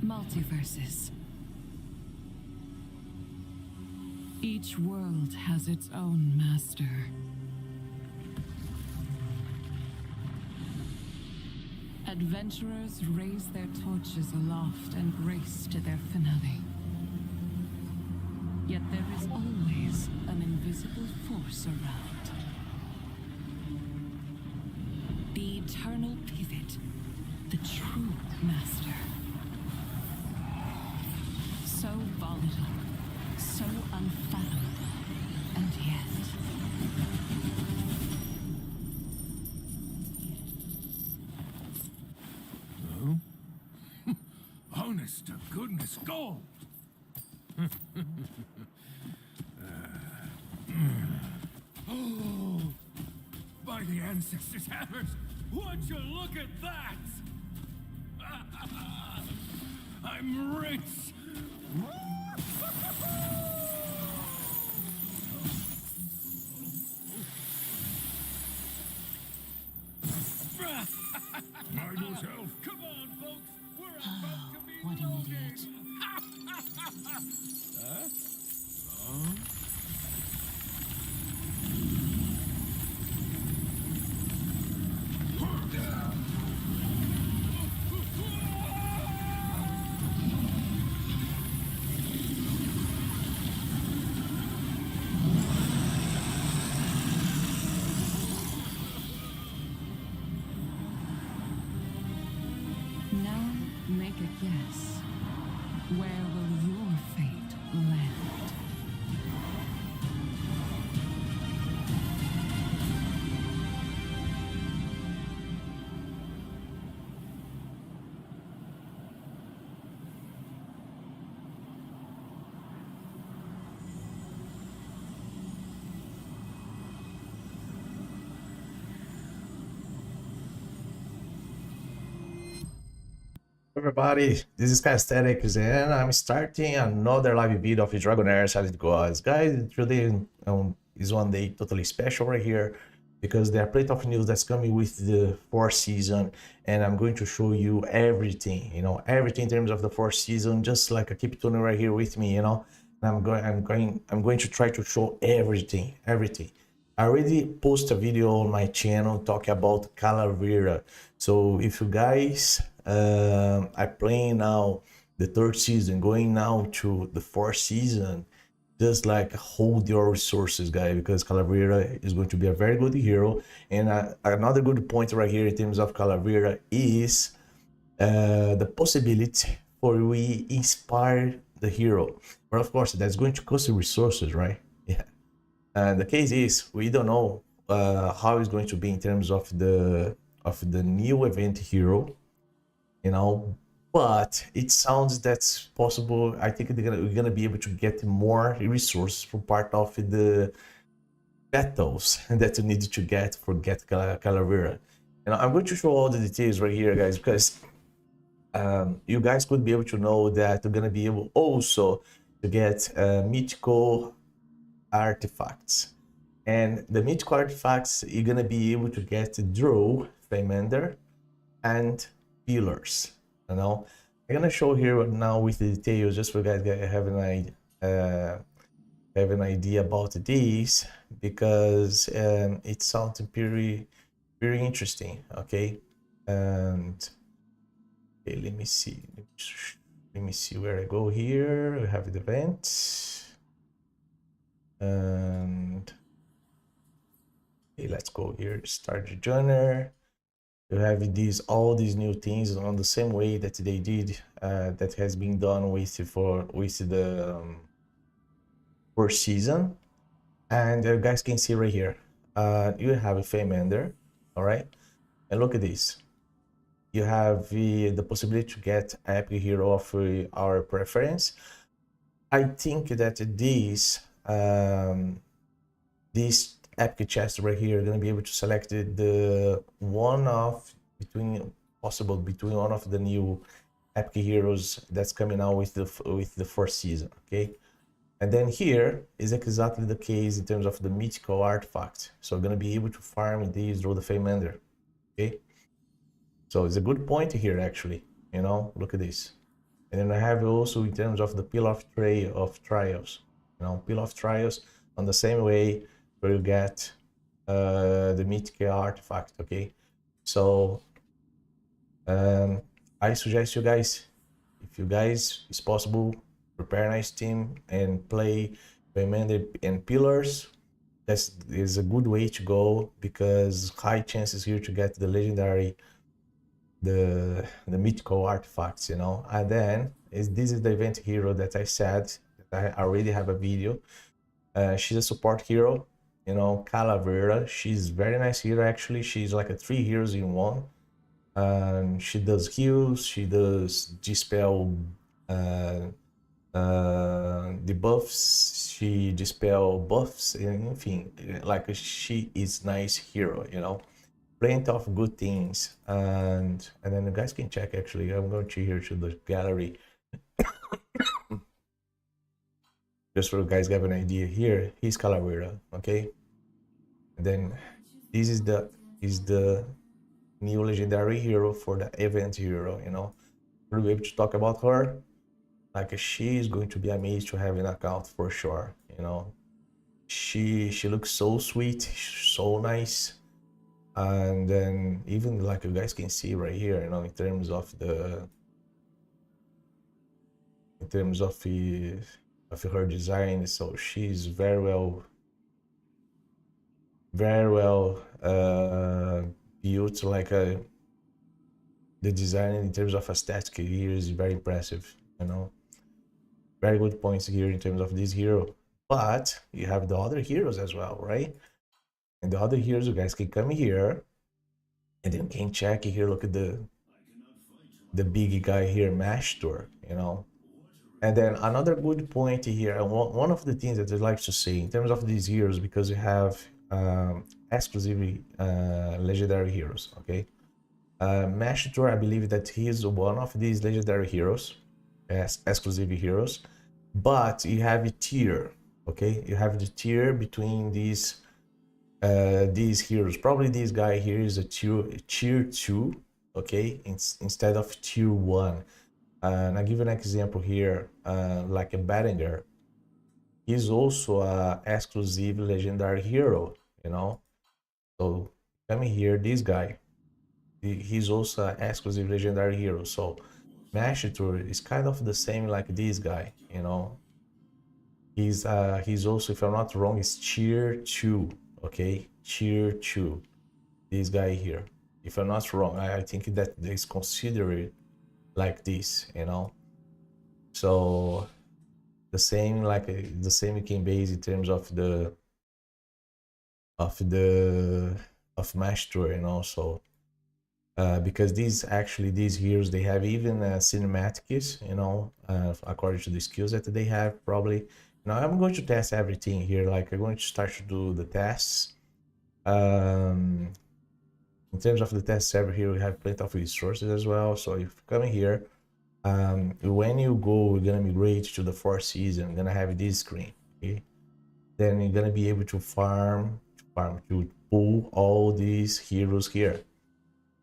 Multiverses. Each world has its own master. Adventurers raise their torches aloft and race to their finale. Yet there is always an invisible force around. The eternal pivot, the true master. So volatile, so unfathomable, and yet... Oh? Honest to goodness gold! Oh, by the ancestors' hammers, would you look at that? I'm rich! Mind yourself. Come on, folks. We're about to be What an loaded. idiot. Now, make a guess. Where will your fate land? Everybody, this is Aesthetics and I'm starting another live video of Dragonheir as it goes. Guys, today is one day totally special right here because there are plenty of news that's coming with the fourth season, and I'm going to show you everything, everything in terms of the fourth season, just like a keep tuning right here with me, and I'm going to try to show everything. I already posted a video on my channel talking about Calavera. So if you guys are playing now the third season, going now to the fourth season, just like hold your resources, guys, because Calavera is going to be a very good hero. And another good point right here in terms of Calavera is the possibility for we inspire the hero. But of course, that's going to cost you resources, right? Yeah. And the case is, we don't know how it's going to be in terms of the new event hero, but it sounds that's possible. I think we're gonna be able to get more resources for part of the battles that you need to get for Calavera. And I'm going to show all the details right here, guys, because you guys could be able to know that you're gonna be able also to get mythical artifacts. And the mythical artifacts, you're gonna be able to get Drow, Famander, and Pillars. I'm gonna show here now with the details, just for you guys have an idea about these, because it sounds pretty interesting. Okay, and okay, let me see where I go here. We have the event. And okay, let's go here, start the journey. You have all these new things on the same way that they did, that has been done with the first season. And you guys can see right here, you have a Famander, all right? And look at this. You have the possibility to get an epic hero of our preference. I think that this epic chest right here, gonna be able to select the one of between one of the new epic heroes that's coming out with the first season. Okay, and then here is exactly the case in terms of the mythical artifact. So I'm gonna be able to farm these through the Famander. Okay, so it's a good point here actually. Look at this. And then I have also in terms of the Peel of Trials, you know, Peel of Trials on the same way where you get the Mythical artifact, okay? So I suggest you guys, if you guys, it's possible, prepare a nice team and play Commander and Pillars. That is a good way to go because high chances here to get the legendary, the mythical artifacts, you know. And then this is the event hero that I said that I already have a video. She's a support hero, you know, Calavera. She's very nice hero actually. She's like a 3 heroes in one. And she does heals, she does dispel debuffs, she dispel buffs, anything. Like she is nice hero, you know. Plenty of good things, and then you guys can check. Actually, I'm going to here to the gallery just for you guys have an idea. Here, he's Calavera, okay. And then this is the new legendary hero for the event hero, you know. We'll be able to talk about her. Like she is going to be amazing to have an account for sure, you know. She looks so sweet, so nice. And then even like you guys can see right here, you know, in terms of her design, so she's very well built. Like the design in terms of aesthetic here is very impressive, you know. Very good points here in terms of this hero. But you have the other heroes as well, right? And the other heroes, you guys can come here and then can check here. Look at the big guy here, Master, you know. And then another good point here, and one of the things that I'd like to say in terms of these heroes, because you have exclusively legendary heroes, okay. Master, I believe that he is one of these legendary heroes, as exclusive heroes, but you have a tier, okay. You have the tier between these heroes. Probably this guy here is a tier 2, okay, instead of tier 1. And I give an example here, like a Dragonheir. He's also a exclusive legendary hero, you know. So coming here, this guy, he's also an exclusive legendary hero. So Master is kind of the same like this guy, you know. He's also, if I'm not wrong, is tier 2, okay, tier 2. This guy here, if I'm not wrong, I think that is considered like this, you know. So the same, like the same you can base in terms of Master, you know. So because these heroes, they have even cinematics, you know, according to the skills that they have. Probably now I'm going to test everything here. Like I'm going to start to do the tests. In terms of the test server here, we have plenty of resources as well. So if you come in here, when you go, we're gonna migrate to the 4th season. Gonna have this screen, okay. Then you're gonna be able to farm to pull all these heroes here.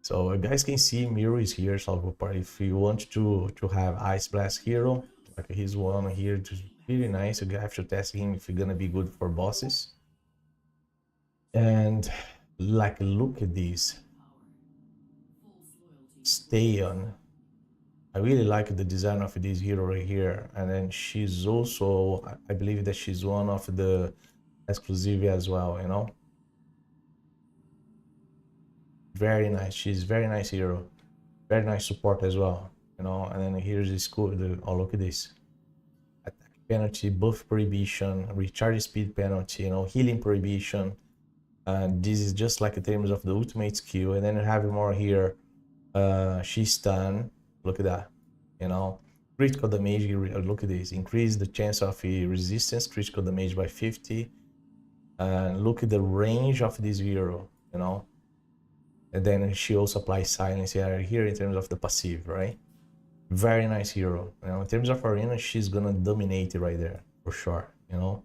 So you guys can see Miro is here. So if you want to have Ice Blast hero, like he's one here, just really nice. You have to test him if you're gonna be good for bosses. And like, look at this. Stay on. I really like the design of this hero right here. And then she's also, I believe that she's one of the exclusive as well, you know. Very nice. She's very nice hero. Very nice support as well, you know. And then here's this cool, oh, look at this. Attack penalty, buff prohibition, recharge speed penalty, you know, healing prohibition. And this is just like in terms of the ultimate skill. And then you have more here. She's stun. Look at that, you know. Critical damage, look at this. Increase the chance of resistance critical damage by 50. And look at the range of this hero, you know. And then she also applies silence here in terms of the passive, right? Very nice hero, you know. In terms of arena, she's gonna dominate it right there for sure, you know.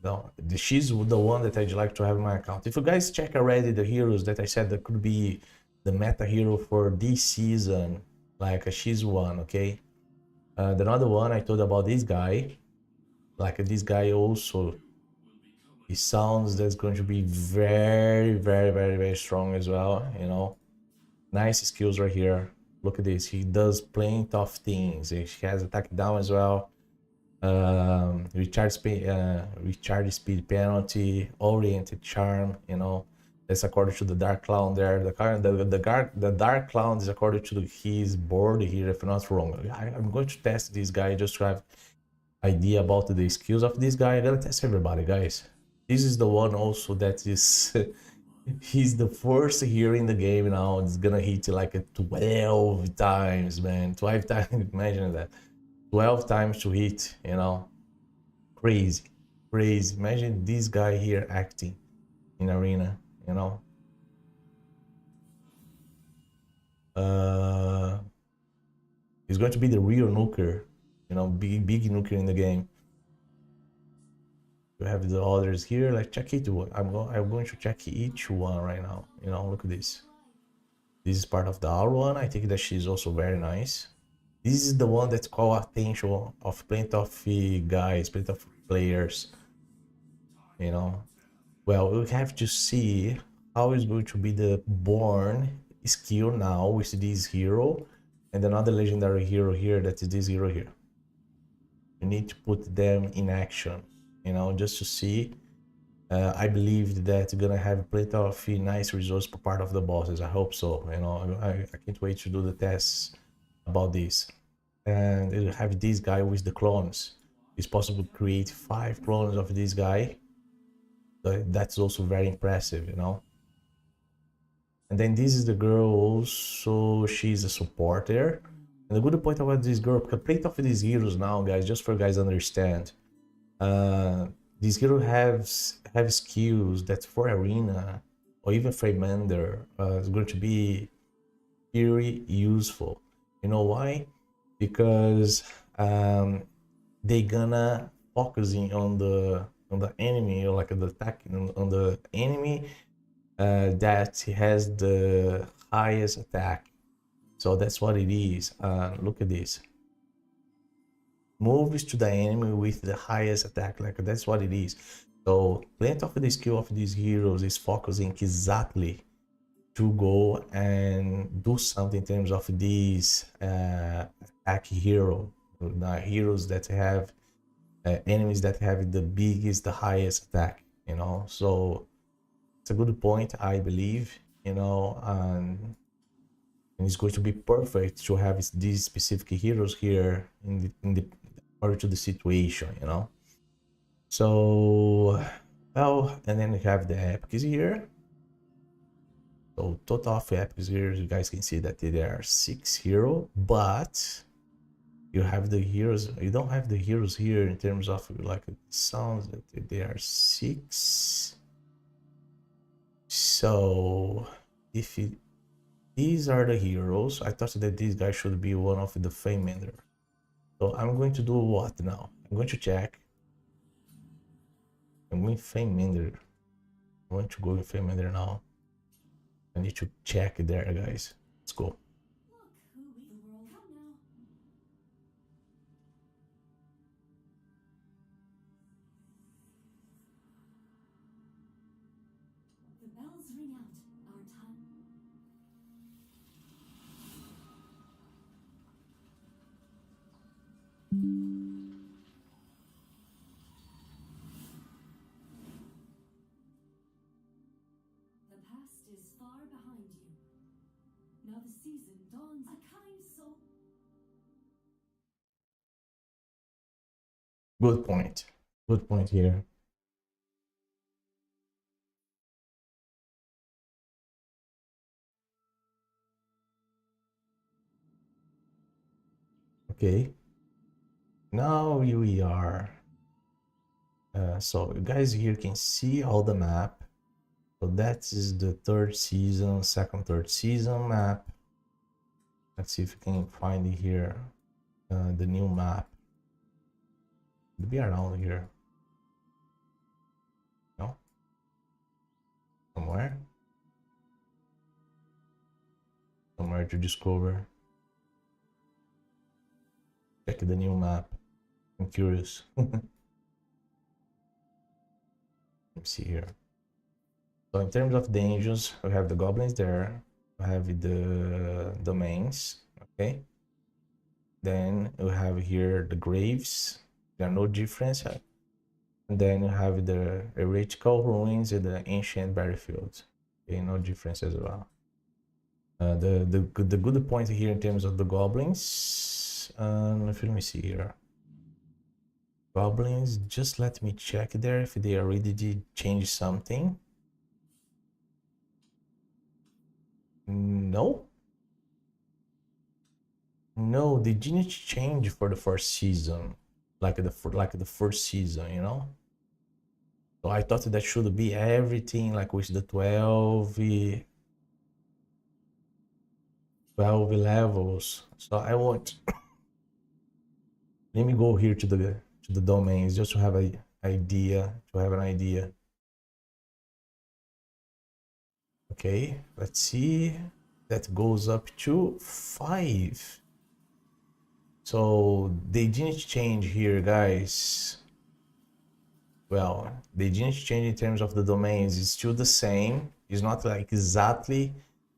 No, she's the one that I'd like to have in my account. If you guys check already the heroes that I said that could be the meta hero for this season, like she's one, okay? The another one I told about this guy, like this guy also, he sounds that's going to be very, very, very, very strong as well, you know. Nice skills right here. Look at this, he does plenty of things. He has attack down as well. Recharge speed penalty, oriented charm, you know. That's according to the dark clown there. The dark clown is according to his board here, if I'm not wrong. I'm going to test this guy just to have idea about the skills of this guy. I'm gonna test everybody, guys. This is the one also that is he's the first hero in the game now. It's gonna hit like a 12 times, man. 12 times, imagine that. 12 times to hit, you know. Crazy, crazy. Imagine this guy here acting in arena, you know. He's going to be the real nuker, you know, big nuker in the game. We have the others here, like check it. I'm going to check each one right now, you know. Look at this. This is part of the R one. I think that she's also very nice. This is the one that call attention of plenty of guys, plenty of players, you know. Well, we have to see how is going to be the born skill now with this hero and another legendary hero here, that is this hero here. You need to put them in action, you know, just to see. I believe that you're gonna have plenty of nice results per part of the bosses. I hope so, you know. I can't wait to do the tests about this. And you have this guy with the clones. It's possible to create 5 clones of this guy. That's also very impressive, you know. And then this is the girl also, she's a supporter. And the good point about this girl, because plenty of these heroes now, guys, just for you guys to understand, these heroes have skills that for arena or even Fragmender is going to be very useful. You know why? Because they gonna focusing on the enemy, or like the attack on the enemy that has the highest attack. So that's what it is. Look at this. Moves to the enemy with the highest attack, like that's what it is. So plenty of the skill of these heroes is focusing exactly to go and do something in terms of these attack hero, the heroes that have enemies that have the biggest, the highest attack, you know. So it's a good point, I believe, you know, and it's going to be perfect to have these specific heroes here in the order to the situation, you know. So, well, and then we have the epics here. So total of epics here, you guys can see that there are 6 heroes, but you have the heroes, you don't have the heroes here in terms of like it sounds that there are 6. So if these are the heroes, I thought that this guy should be one of the Fragmender. So I'm going to do what now? I'm going to check. I'm going Fragmender. I want to go with Fragmender now. I need to check there, guys. Let's go. The bells ring out. Our time. The past is far behind you. Now the season dawns. A kind soul. Good point. Good point here. Okay. Now here we are. So you guys here can see all the map. So that is the third season, third season map. Let's see if we can find it here. The new map. It'll be around here. No? Somewhere? Somewhere to discover. Check the new map. I'm curious. Let me see here. So in terms of dungeons, we have the goblins there. We have the domains. Okay. Then we have here the graves. There are no difference. And then you have the heretical ruins and the ancient battlefields. Okay, no difference as well. The good point here in terms of the goblins. Let me see here. Goblins, just let me check there if they already did change something. No. No, they didn't change for the first season, like the first season, you know. So I thought that should be everything like with the 12 levels. So I want. Let me go here to the domains just to have an idea. Okay, let's see. That goes up to 5. So they didn't change here, guys. Well, they didn't change in terms of the domains. It's still the same. It's not like exactly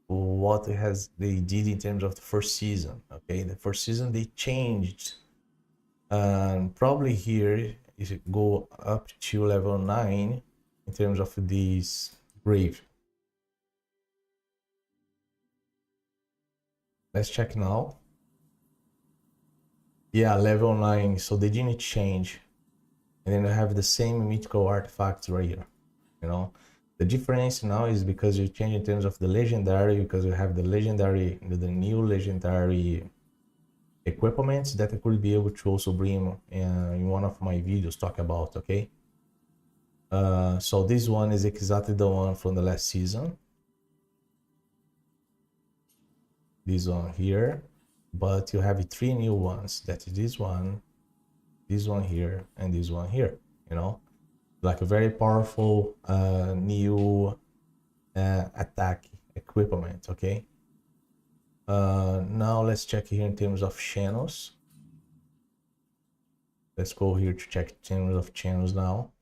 what they did in terms of the first season. Okay, the first season they changed. Probably here if it go up to level 9 in terms of this grave. Let's check now. Yeah, level 9, so they didn't change. And then I have the same mythical artifacts right here. You know, the difference now is because you change in terms of the legendary, because you have the legendary, the new legendary equipments that I could be able to also bring in one of my videos talk about. Okay. So this one is exactly the one from the last season. This one here, but you have 3 new ones. That is this one here, and this one here. You know, like a very powerful new attack equipment. Okay. Now let's check here in terms of channels. Let's go here to check terms of channels now.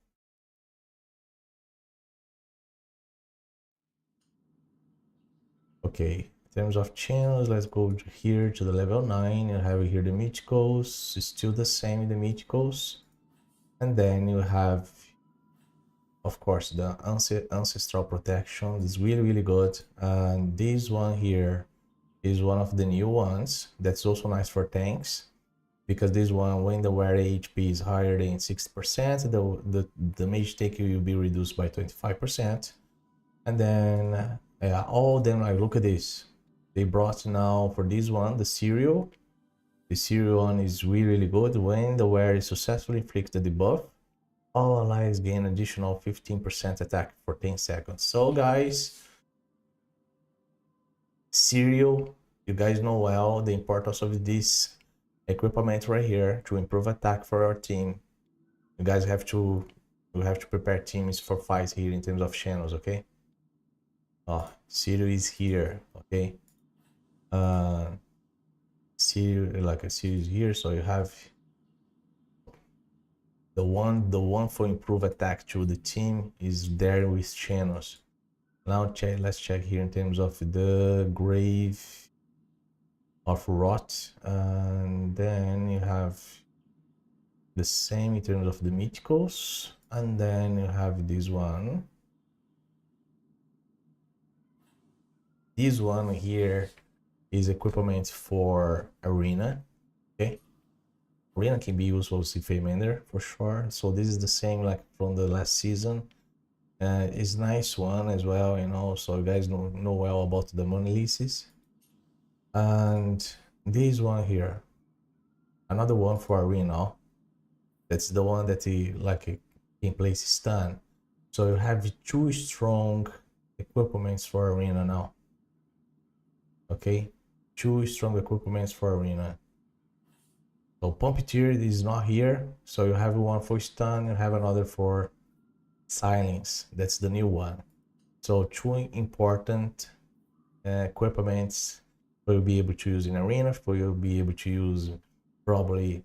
Okay, in terms of channels, let's go here to the level 9. You have here the mythicals. It's still the same in the mythicals. And then you have, of course, the ancestral protection. It's really good. And this one here is one of the new ones. That's also nice for tanks, because this one, when the wearer HP is higher than 60%, the mage take will be reduced by 25%. And then all of them, like, look at this. They brought now for this one the serial. The serial one is really good. When the wearer successfully inflicts the debuff, all allies gain additional 15% attack for 10 seconds. So guys, serial, you guys know well the importance of this equipment right here to improve attack for our team. You guys have to prepare teams for fights here in terms of channels. Okay. Oh, serial is here. Okay. Serial, like a series here, so you have the one for improve attack to the team is there with channels. Now let's check here in terms of the grave of rot, and then you have the same in terms of the mythicals, and then you have this one. This one here is equipment for arena. Okay, arena can be used for Famander for sure. So this is the same like from the last season. It's nice one as well, you know, so you guys know well about the monoliths. And this one here, another one for arena. That's the one that can place stun. So you have 2 strong equipments for arena now. Okay, 2 strong equipments for arena. So Pumpeteer is not here, so you have one for stun, you have another for silence. That's the new one. So 2 important equipments for you be able to use in arena, for you be able to use probably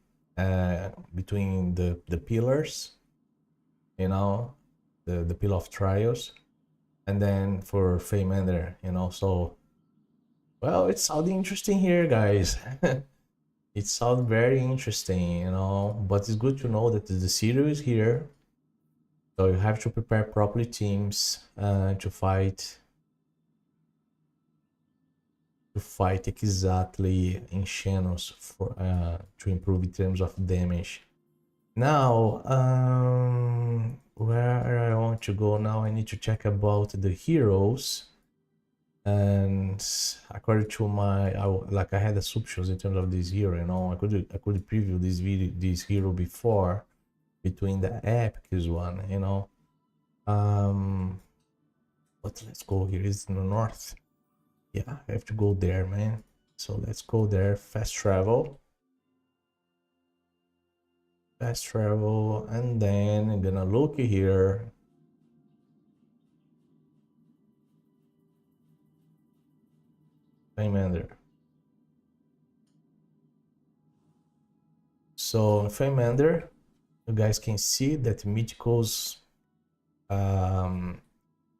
between the pillars, you know, the pillar of trials, and then for Feymander, you know. So well, it sounds interesting here, guys. It sounds very interesting, you know, but it's good to know that the series is here. So you have to prepare properly teams to fight exactly in channels for to improve in terms of damage. Now, where I want to go now, I need to check about the heroes. And according to my, like I had assumptions in terms of this hero, you know, I could preview this hero before between the epics one, you know. But let's go here. It's in the north. Yeah, I have to go there, man. So let's go there. Fast travel, and then I'm gonna look here. Feymander. So Feymander, you guys can see that Mythical's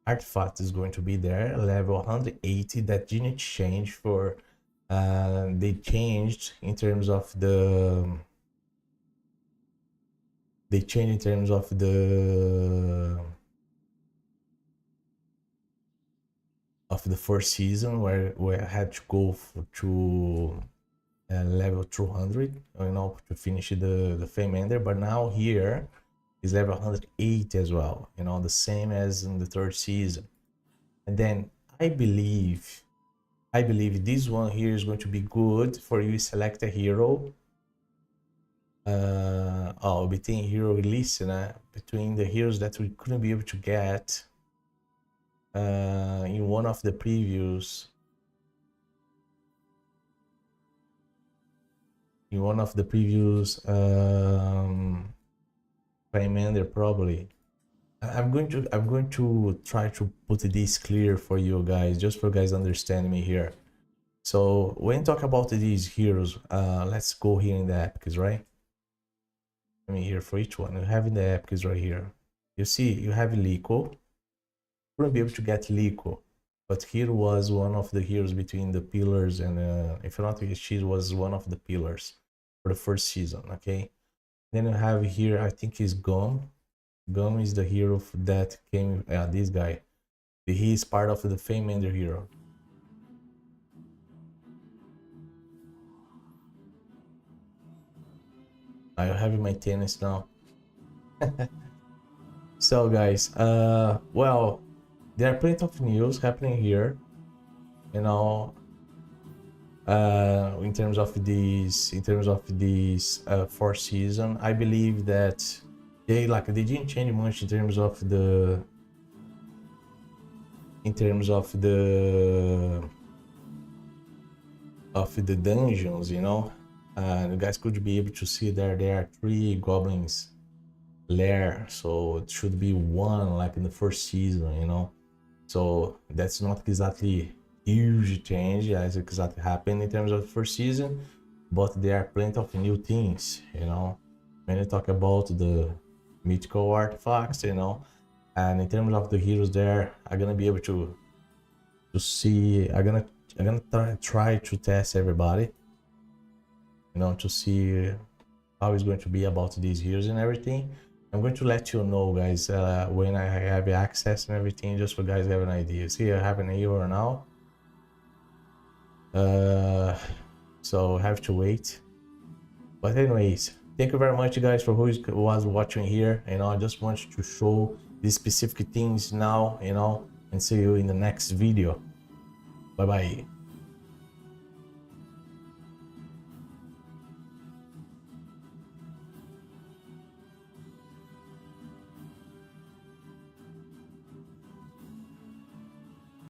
artifact is going to be there, level 180. That didn't change for they changed in terms of the first season, where I had to go to level 200, you know, to finish the Feymander. But now here is level 108 as well, you know, the same as in the third season. And then I believe this one here is going to be good for you select a hero. Between hero release, between the heroes that we couldn't be able to get in one of the previews. Feymander probably. I'm going to try to put this clear for you guys, just for guys understand me here. So when talk about these heroes, let's go here in the epics, right? I mean, here for each one, you have in the epics right here. You see, you have Lico. Wouldn't be able to get Lico, but here was one of the heroes between the pillars, and if not, she was one of the pillars for the first season. Okay, then you have here, I think is Gum. Gum is the hero that came. This guy, he is part of the Feymander hero. I have my tennis now. So guys, well, there are plenty of news happening here, you know, in terms of this fourth season. I believe that they didn't change much in terms of the dungeons, you know. You guys could be able to see there are 3 goblins lair, so it should be 1 like in the first season, you know. So that's not exactly huge change as exactly happened in terms of the first season, but there are plenty of new things, you know, when you talk about the mythical artifacts, you know. And in terms of the heroes, there are gonna be able to see. I'm gonna try to test everybody, you know, to see how it's going to be about these heroes and everything. I'm going to let you know, guys, when I have access and everything, just for guys have an idea. See, I have an hero now, so I have to wait. But anyways, thank you very much, guys, for who was watching here. You know, I just wanted to show these specific things now, you know, and see you in the next video. Bye bye.